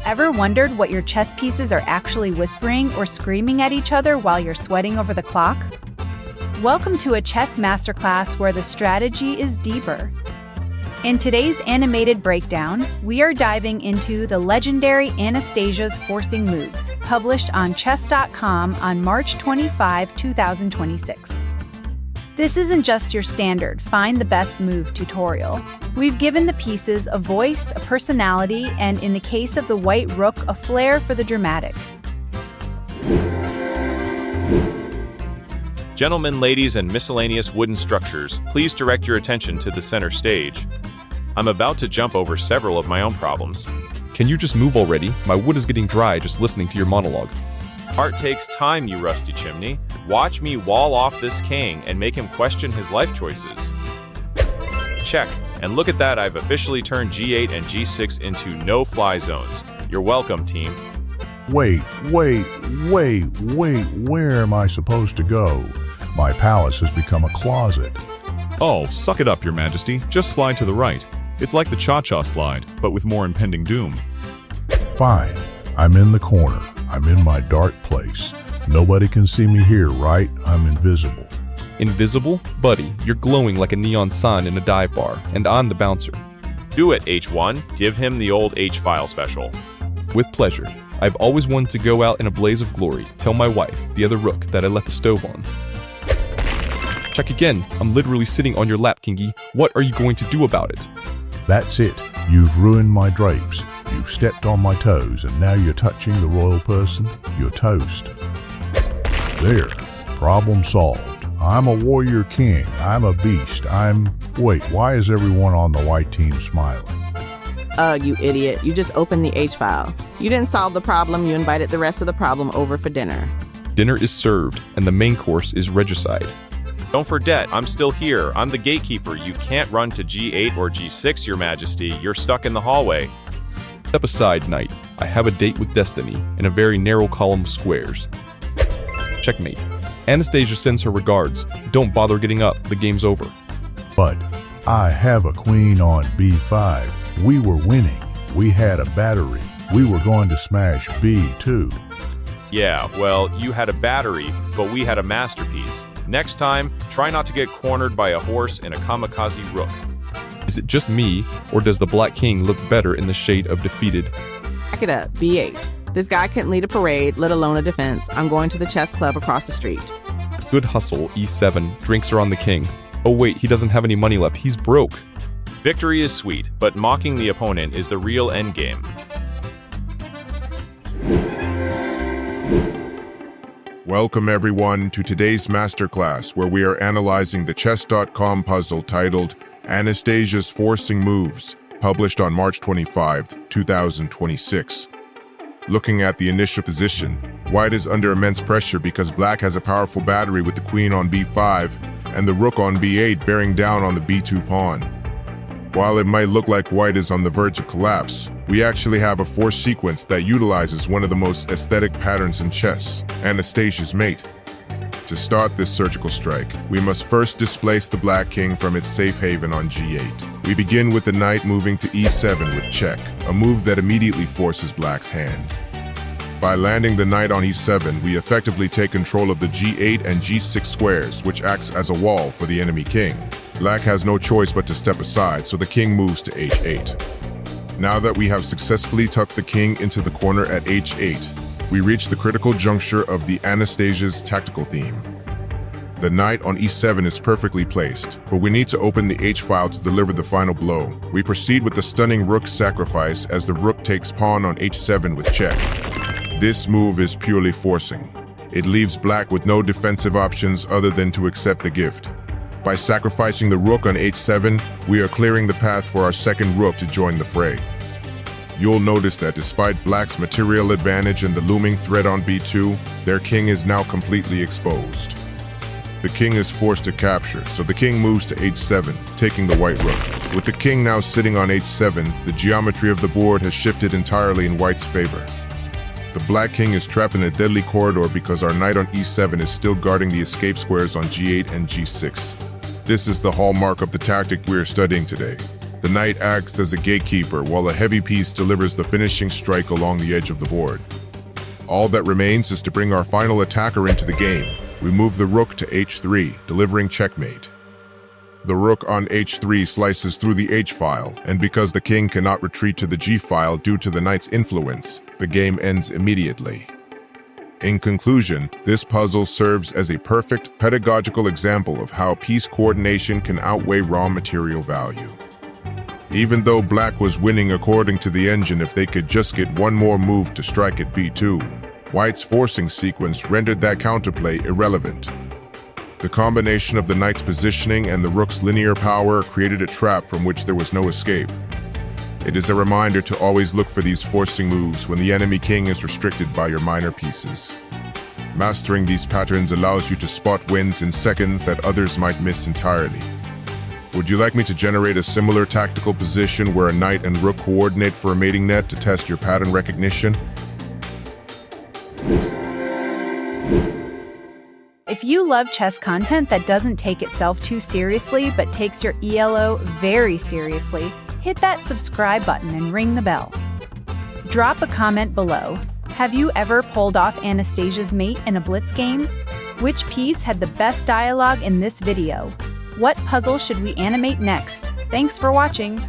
Ever wondered what your chess pieces are actually whispering or screaming at each other while you're sweating over the clock? Welcome to a chess masterclass where the strategy is deeper. In today's animated breakdown, we are diving into the legendary Anastasia's Forcing Moves, published on chess.com on March 25, 2026. This isn't just your standard find the best move tutorial. We've given the pieces a voice, a personality, and in the case of the White Rook, a flair for the dramatic. Gentlemen, ladies, and miscellaneous wooden structures, please direct your attention to the center stage. I'm about to jump over several of my own problems. Can you just move already? My wood is getting dry just listening to your monologue. Art takes time, you rusty chimney. Watch me wall off this king and make him question his life choices. Check. And look at that, I've officially turned G8 and G6 into no-fly zones. You're welcome, team. Wait, where am I supposed to go? My palace has become a closet. Oh, suck it up, Your Majesty. Just slide to the right. It's like the cha-cha slide, but with more impending doom. Fine. I'm in the corner. I'm in my dark place. Nobody can see me here, right? I'm invisible. Invisible? Buddy, you're glowing like a neon sign in a dive bar, and I'm the bouncer. Do it, H1. Give him the old H-file special. With pleasure. I've always wanted to go out in a blaze of glory, tell my wife, the other rook, that I left the stove on. Check again. I'm literally sitting on your lap, Kingy. What are you going to do about it? That's it. You've ruined my drapes. You've stepped on my toes, and now you're touching the royal person. You're toast. There. Problem solved. I'm a warrior king. I'm a beast. Wait, why is everyone on the white team smiling? You idiot. You just opened the H-file. You didn't solve the problem. You invited the rest of the problem over for dinner. Dinner is served, and the main course is regicide. Don't forget, I'm still here. I'm the gatekeeper. You can't run to G8 or G6, Your Majesty. You're stuck in the hallway. Step aside, knight. I have a date with destiny in a very narrow column of squares. Checkmate. Anastasia sends her regards. Don't bother getting up. The game's over. But I have a queen on B5. We were winning. We had a battery. We were going to smash B2. Yeah, well, you had a battery, but we had a masterpiece. Next time, try not to get cornered by a horse in a kamikaze rook. Is it just me, or does the Black King look better in the shade of defeated? Back it up. B8. This guy couldn't lead a parade, let alone a defense. I'm going to the chess club across the street. Good hustle, E7. Drinks are on the king. Oh wait, he doesn't have any money left. He's broke. Victory is sweet, but mocking the opponent is the real endgame. Welcome everyone to today's masterclass where we are analyzing the chess.com puzzle titled Anastasia's Forcing Moves, published on March 25, 2026. Looking at the initial position, White is under immense pressure because Black has a powerful battery with the queen on B5 and the rook on B8 bearing down on the B2 pawn. While it might look like White is on the verge of collapse, we actually have a force sequence that utilizes one of the most aesthetic patterns in chess, Anastasia's mate. To start this surgical strike, we must first displace the Black King from its safe haven on G8. We begin with the knight moving to E7 with check, a move that immediately forces Black's hand. By landing the knight on E7, we effectively take control of the G8 and G6 squares, which acts as a wall for the enemy king. Black has no choice but to step aside, so the king moves to H8. Now that we have successfully tucked the king into the corner at H8, we reach the critical juncture of the Anastasia's tactical theme. The knight on E7 is perfectly placed, but we need to open the H-file to deliver the final blow. We proceed with the stunning rook sacrifice as the rook takes pawn on H7 with check. This move is purely forcing. It leaves Black with no defensive options other than to accept the gift. By sacrificing the rook on H7, we are clearing the path for our second rook to join the fray. You'll notice that despite Black's material advantage and the looming threat on B2, their king is now completely exposed. The king is forced to capture, so the king moves to H7, taking the white rook. With the king now sitting on H7, the geometry of the board has shifted entirely in White's favor. The Black King is trapped in a deadly corridor because our knight on E7 is still guarding the escape squares on G8 and G6. This is the hallmark of the tactic we are studying today. The knight acts as a gatekeeper while a heavy piece delivers the finishing strike along the edge of the board. All that remains is to bring our final attacker into the game. We move the rook to h3, delivering checkmate. The rook on h3 slices through the h-file, and because the king cannot retreat to the g-file due to the knight's influence, the game ends immediately. In conclusion, this puzzle serves as a perfect pedagogical example of how piece coordination can outweigh raw material value. Even though black was winning according to the engine if they could just get one more move to strike at b2, white's forcing sequence rendered that counterplay irrelevant. The combination of the knight's positioning and the rook's linear power created a trap from which there was no escape. It is a reminder to always look for these forcing moves when the enemy king is restricted by your minor pieces. Mastering these patterns allows you to spot wins in seconds that others might miss entirely. Would you like me to generate a similar tactical position where a knight and rook coordinate for a mating net to test your pattern recognition? If you love chess content that doesn't take itself too seriously but takes your ELO very seriously, hit that subscribe button and ring the bell. Drop a comment below. Have you ever pulled off Anastasia's mate in a blitz game? Which piece had the best dialogue in this video? What puzzle should we animate next? Thanks for watching!